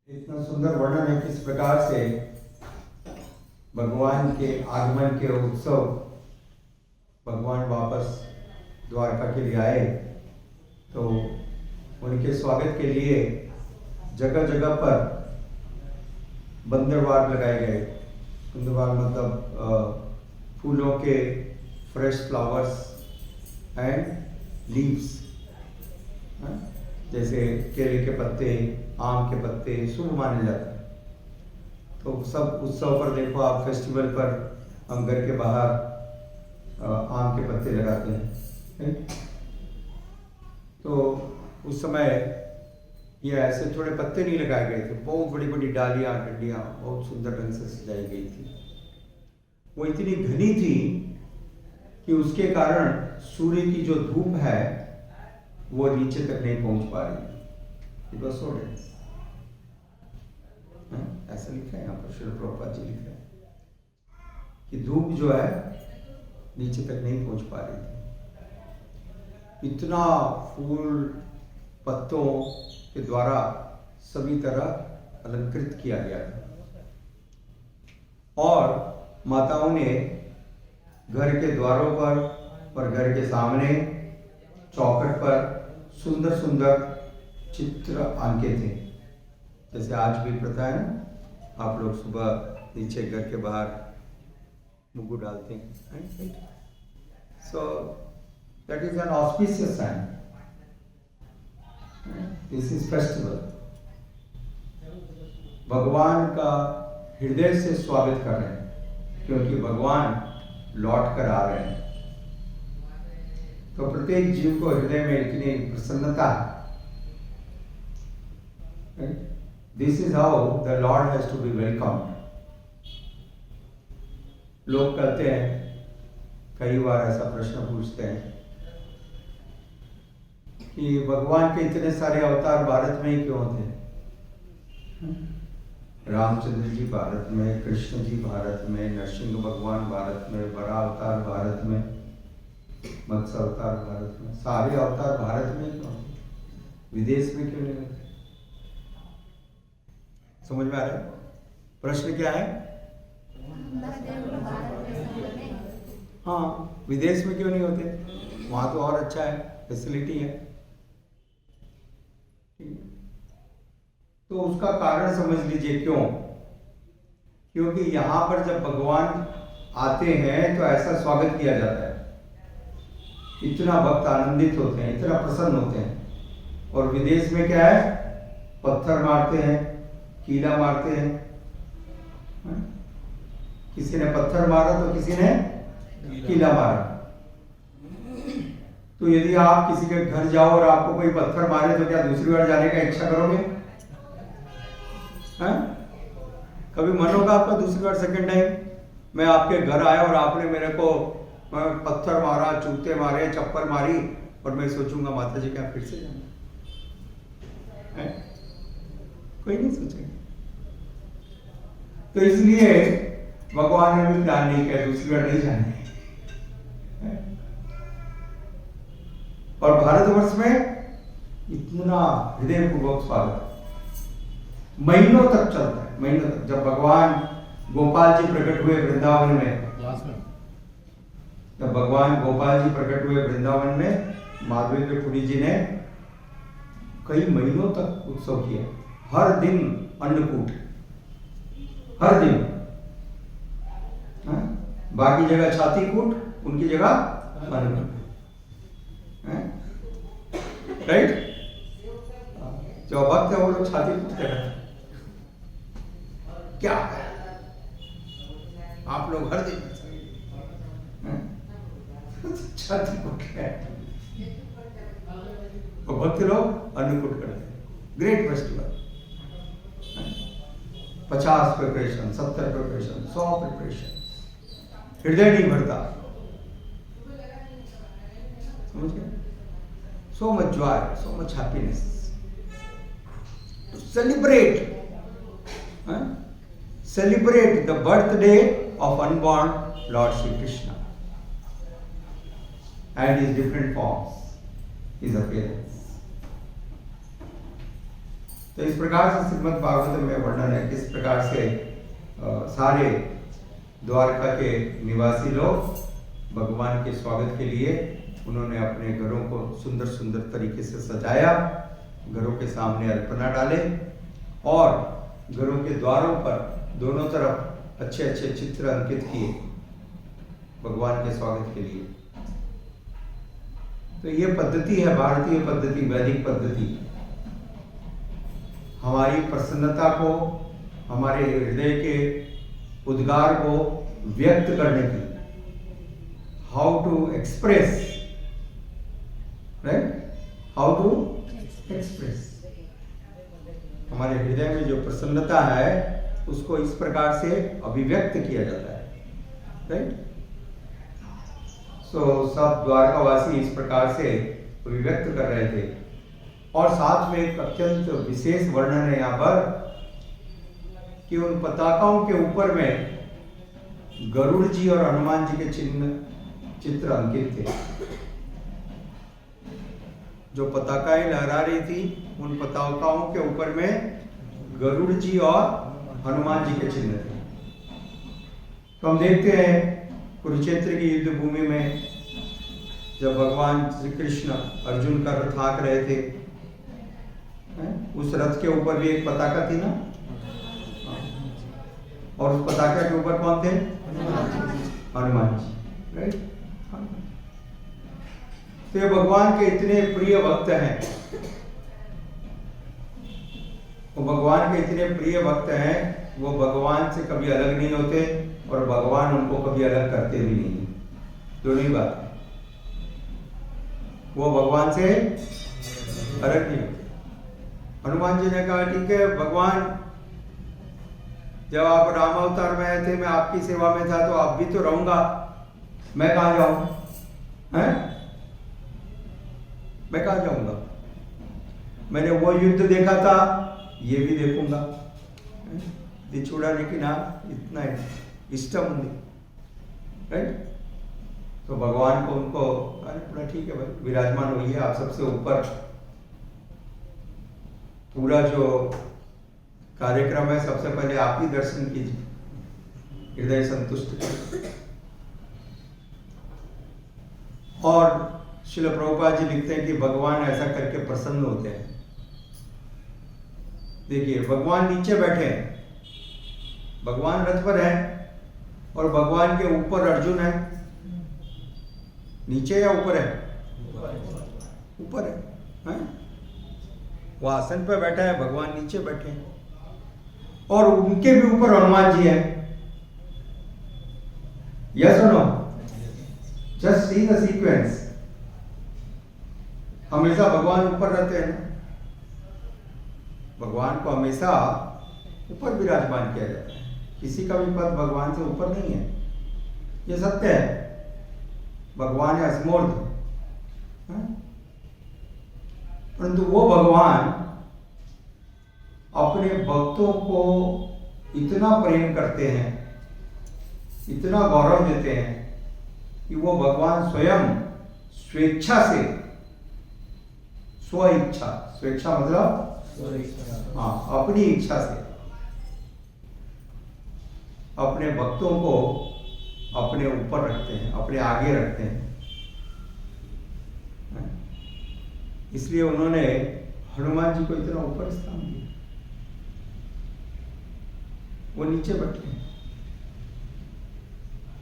इतना सुंदर वर्णन है किस प्रकार से भगवान के आगमन के उत्सव, भगवान वापस द्वारका के लिए आए तो उनके स्वागत के लिए जगह जगह पर बंदरवार लगाए गए। बंदरवार मतलब फूलों के फ्रेश फ्लावर्स एंड लीव्स, जैसे केले के पत्ते, आम के पत्ते शुभ माने जाते हैं। तो सब उत्सव पर देखो आप, फेस्टिवल पर हम घर के बाहर आम के पत्ते लगाते हैं। तो उस समय ये ऐसे थोड़े पत्ते नहीं लगाए गए थे, बहुत बड़ी बड़ी डालियाँ डंडियाँ बहुत सुंदर ढंग से सजाई गई थी। वो इतनी घनी थी कि उसके कारण सूर्य की जो धूप है वो नीचे तक नहीं पहुंच पा रही। It was so dense. ऐसा लिखा है यहाँ पर, श्रील प्रभुपाद जी लिख रहे हैं कि धूप जो है नीचे तक नहीं पहुंच पा रही थी। इतना फूल पत्तों के द्वारा सभी तरह अलंकृत किया गया था और माताओं ने घर के द्वारों पर और घर के सामने चौखट पर सुंदर सुंदर चित्र आंके थे। जैसे आज भी प्रथा है ना, आप लोग सुबह नीचे घर के बाहर मुग्गू डालते हैं। So that is an auspicious sign. This is festival. भगवान का हृदय से स्वागत कर रहे हैं क्योंकि भगवान लौट कर आ रहे हैं। तो प्रत्येक जीव को हृदय में इतनी प्रसन्नता है। This is how the Lord has to be welcomed. लोग कहते हैं, कई बार ऐसा प्रश्न पूछते हैं कि भगवान के इतने सारे अवतार भारत में ही क्यों थे? रामचंद्र जी भारत में, कृष्ण जी भारत में, नरसिंह भगवान भारत में, बड़ा अवतार भारत में, मत्स्य अवतार भारत में, सारे अवतार भारत में क्यों? विदेश में क्यों नहीं होते? समझ में आ रहा है? प्रश्न क्या है? हाँ, विदेश में क्यों नहीं होते? वहां तो और अच्छा है, फैसिलिटी है। तो उसका कारण समझ लीजिए क्यों। क्योंकि यहां पर जब भगवान आते हैं तो ऐसा स्वागत किया जाता है, इतना भक्त आनंदित होते हैं, इतना प्रसन्न होते हैं। और विदेश में क्या है? पत्थर मारते हैं, कीला मारते हैं। किसी ने पत्थर मारा तो किसी ने कीला मारा। तो यदि आप किसी के घर जाओ और आपको कोई पत्थर मारे तो क्या दूसरी बार जाने का इच्छा करोगे? कभी मन होगा आपका दूसरी बार, सेकंड टाइम मैं आपके घर आया और आपने मेरे को पत्थर मारा, जूते मारे, चप्पल मारी और मैं सोचूंगा माता जी क्या फिर से जाना? कोई नहीं सोचेगा। तो इसलिए भगवान ने भी प्लान नहीं किया दूसरी बार नहीं जाने। और भारतवर्ष में इतना हृदयपूर्वक स्वागत महीनों तक चलता है, महीनों तक। जब भगवान गोपाल जी प्रकट हुए वृंदावन में, जब भगवान गोपाल जी प्रकट हुए वृंदावन में, माधवेंद्र पुरी जी ने कई महीनों तक उत्सव किया। हर दिन अन्नकूट, हर दिन। बाकी जगह छाती कूट, उनकी जगह अन्नकूट। राइट? जो भक्त है वो लोग छाती कूटते रहते। क्या है? आप लोग हर दिन छाती कूट रहे हैं, भक्त लोग अन्नकूट करते हैं। Great festival. 50 preparation, 70 preparation, 100 preparation, हृदय नहीं भरता। समझ गए? So much joy, so much happiness to celebrate the birthday of unborn Lord Shri Krishna and his different forms, his appearance. तो इस प्रकार से श्रीमद् भागवत में वर्णन है किस प्रकार से सारे द्वारका के निवासी लोग भगवान के स्वागत के लिए उन्होंने अपने घरों को सुंदर सुंदर तरीके से सजाया, घरों के सामने अर्पणा डाले और घरों के द्वारों पर दोनों तरफ अच्छे अच्छे चित्र अंकित किए भगवान के स्वागत के लिए। तो ये पद्धति है भारतीय पद्धति, वैदिक पद्धति, हमारी प्रसन्नता को, हमारे हृदय के उद्गार को व्यक्त करने की, how to express, right, how to express. हमारे हृदय में जो प्रसन्नता है उसको इस प्रकार से अभिव्यक्त किया जाता है, राइट। सो सब द्वारकावासी इस प्रकार से अभिव्यक्त कर रहे थे। और साथ में एक अत्यंत विशेष वर्णन है यहाँ पर कि उन पताकाओं के ऊपर में गरुड़ जी और हनुमान जी के चित्र अंकित थे। जो पताकाएं लहरा रही थी उन पताकाओं के ऊपर में गरुड़ जी और हनुमान जी के चिन्ह थे। तो हम देखते हैं कुरुक्षेत्र की युद्ध भूमि में जब भगवान श्री कृष्ण अर्जुन का रथ हाँक रहे थे, उस रथ के ऊपर भी एक पताका थी ना, और उस पताका के ऊपर कौन थे? हनुमान जी, राइट। तो ये भगवान के इतने प्रिय भक्त हैं, वो भगवान के इतने प्रिय भक्त हैं, वो भगवान से कभी अलग नहीं होते और भगवान उनको कभी अलग करते भी नहीं। दोनों ही बात, वो भगवान से अलग नहीं होते। हनुमान जी ने कहा ठीक है भगवान, जब आप राम अवतार में आए थे मैं आपकी सेवा में था, तो आप भी तो रहूंगा, मैं कहां जाऊं? मैं कहां जाऊंगा? मैंने वो युद्ध देखा था, ये भी देखूंगा। చూడడానికి ना इतना इष्टम ఉంది, राइट। तो भगवान को उनको अरे पूरा ठीक है भाई, विराजमान हुई है आप सबसे ऊपर। पूरा जो कार्यक्रम है सबसे पहले आप ही दर्शन कीजिए, हृदय संतुष्ट कीजिए। और श्रील प्रभुपाद जी लिखते हैं कि भगवान ऐसा करके प्रसन्न होते हैं। देखिए भगवान नीचे बैठे हैं, भगवान रथ पर है और भगवान के ऊपर अर्जुन है। नीचे या ऊपर है? ऊपर है, वो आसन पर बैठा है, भगवान नीचे बैठे हैं और उनके भी ऊपर हनुमान जी है। यस और no? Just see the sequence. हमेशा भगवान ऊपर रहते हैं ना, भगवान को हमेशा ऊपर विराजमान किया जाता है। किसी का भी पद भगवान से ऊपर नहीं है, ये सत्य है। भगवान है असमूर्त, परंतु वो भगवान अपने भक्तों को इतना प्रेम करते हैं, इतना गौरव देते हैं कि वो भगवान स्वयं स्वेच्छा से, स्व इच्छा, स्वेच्छा मतलब हाँ अपनी इच्छा से अपने भक्तों को अपने ऊपर रखते हैं, अपने आगे रखते हैं। इसलिए उन्होंने हनुमान जी को इतना ऊपर स्थान दिया, वो नीचे बैठे हैं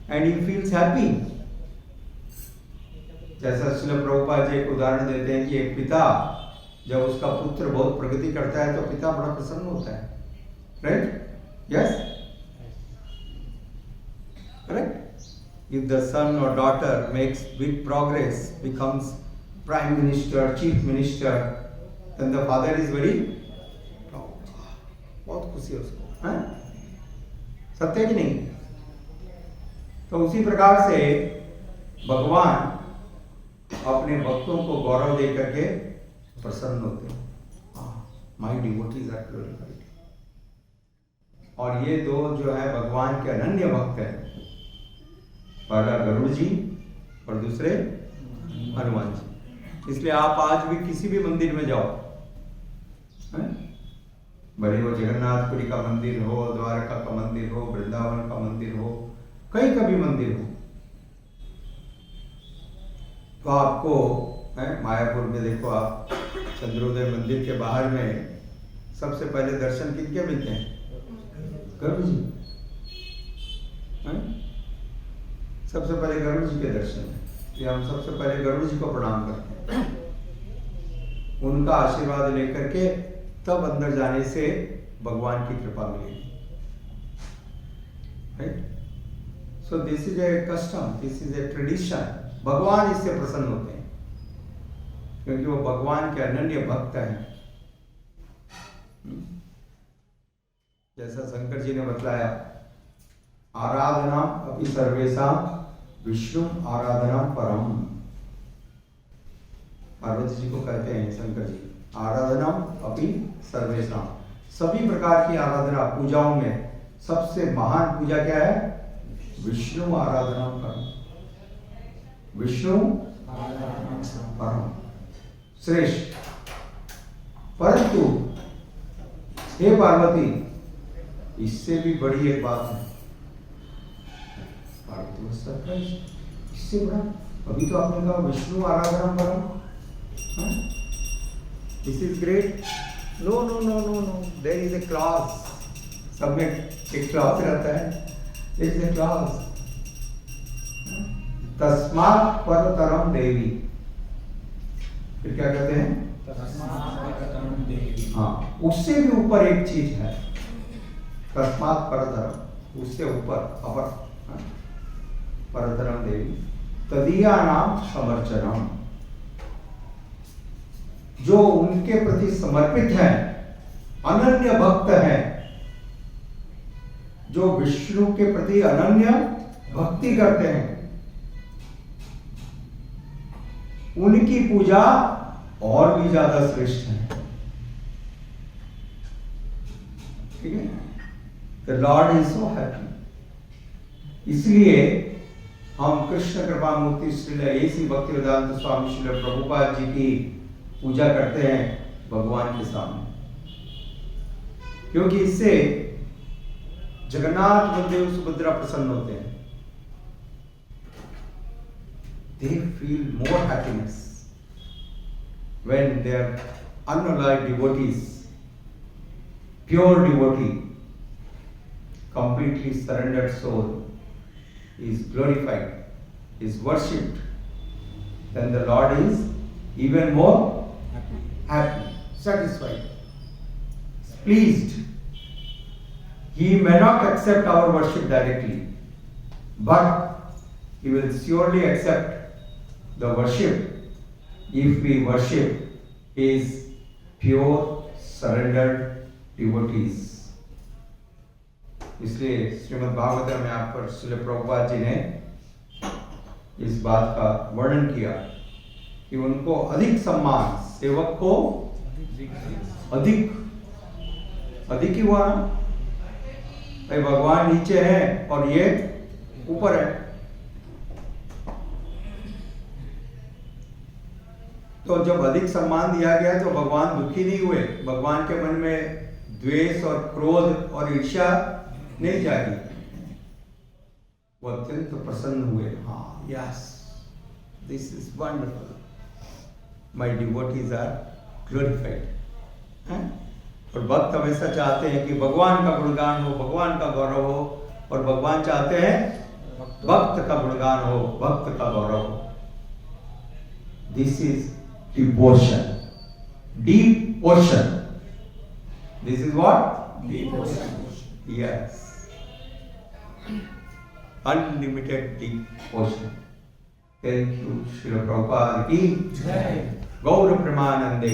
एंड ही फील्स हैप्पी। जैसा श्रील प्रभुपाद जी एक उदाहरण देते हैं कि एक पिता जब उसका पुत्र बहुत प्रगति करता है तो पिता बड़ा प्रसन्न होता है, right? Yes, correct? If the son or daughter makes big progress, becomes prime minister, chief minister, then the father is very proud. बहुत खुशी है उसको, हैं? सत्य कि नहीं? तो उसी प्रकार से भगवान अपने भक्तों को गौरव दे करके प्रसन्न होते हैं। My devotees are glorified. और ये दो जो है भगवान के अनन्य भक्त हैं, पहला गरुड़ जी और दूसरे हनुमान जी। इसलिए आप आज भी किसी भी मंदिर में जाओ, भले वो जगन्नाथपुरी का मंदिर हो, द्वारका का मंदिर हो, वृंदावन का मंदिर हो, कहीं का भी मंदिर हो, तो आपको मायापुर में देखो आप, चंद्रोदय मंदिर के बाहर में सबसे पहले दर्शन किनके मिलते हैं? गरुड़ जी। सबसे पहले गरुड़ जी के दर्शन है, ये हम सबसे पहले गरुड़ जी को प्रणाम करते हैं, उनका आशीर्वाद लेकर के तब अंदर जाने से भगवान की कृपा मिलेगी। Right? So this is a custom, this is a tradition. भगवान इससे प्रसन्न होते हैं क्योंकि वो भगवान के अनन्य भक्त हैं। जैसा शंकर जी ने बतलाया, आराधना अपि सर्वेशा विष्णु आराधना परम। पार्वती जी को कहते हैं शंकर जी, आराधना अपि सर्वेशा, सभी प्रकार की आराधना, पूजाओं में सबसे महान पूजा क्या है? विष्णु आराधना परम, विष्णु परम श्रेष्ठ। परंतु हे पार्वती, इससे भी बड़ी एक बात है। पार्वती सरप्राइज, इससे बड़ा? अभी तो आपने कहा विष्णु आराधना परम, this is great. No no no no no, there is a clause, सब में एक क्लॉज रहता है, देयर इज ए क्लॉज, तस्मात् परतरम देवी। फिर क्या कहते हैं? हाँ, उससे भी ऊपर एक चीज है, तस्मात् परतरम, उससे ऊपर, अपर, परतरम देवी तदीया नाम समर्चनम। जो उनके प्रति समर्पित हैं, अनन्य भक्त हैं, जो विष्णु के प्रति अनन्य भक्ति करते हैं, उनकी पूजा और भी ज्यादा श्रेष्ठ है। ठीक है? The Lord is so happy. इसलिए हम कृष्ण कृपा मूर्ति श्रील ऐसी भक्तिवेदांत स्वामी श्रील प्रभुपाद जी की पूजा करते हैं भगवान के सामने, क्योंकि इससे जगन्नाथ बलदेव सुभद्रा प्रसन्न होते हैं। They feel more happiness when their unalloyed devotees, pure devotee, completely surrendered soul is glorified, is worshipped, then the Lord is even more happy, satisfied, pleased. He may not accept our worship directly, but He will surely accept the worship if we worship His pure surrendered devotees. इसलिए श्रीमद् भागवत में आप पर श्रील प्रभुपाद जी ने इस बात का वर्णन किया कि उनको अधिक सम्मान, सेवक को अधिक ही हुआ ना भाई, भगवान नीचे है और ये ऊपर है, तो जब अधिक सम्मान दिया गया तो भगवान दुखी नहीं हुए, भगवान के मन में द्वेष और क्रोध और ईर्ष्या नहीं जागी, वो अत्यंत प्रसन्न हुए। हाँ, yes, this is wonderful, my devotees are glorified. और भक्त हमेशा चाहते हैं कि भगवान का गुणगान हो, भगवान का गौरव हो, और भगवान चाहते हैं भक्त का गुणगान हो, भक्त का गौरव हो। This is devotion, deep ocean. This is what? Deep ocean. Yes. Unlimited deep ocean. Thank you, Srila Prabhupada ki Jai. Gaura Premanande.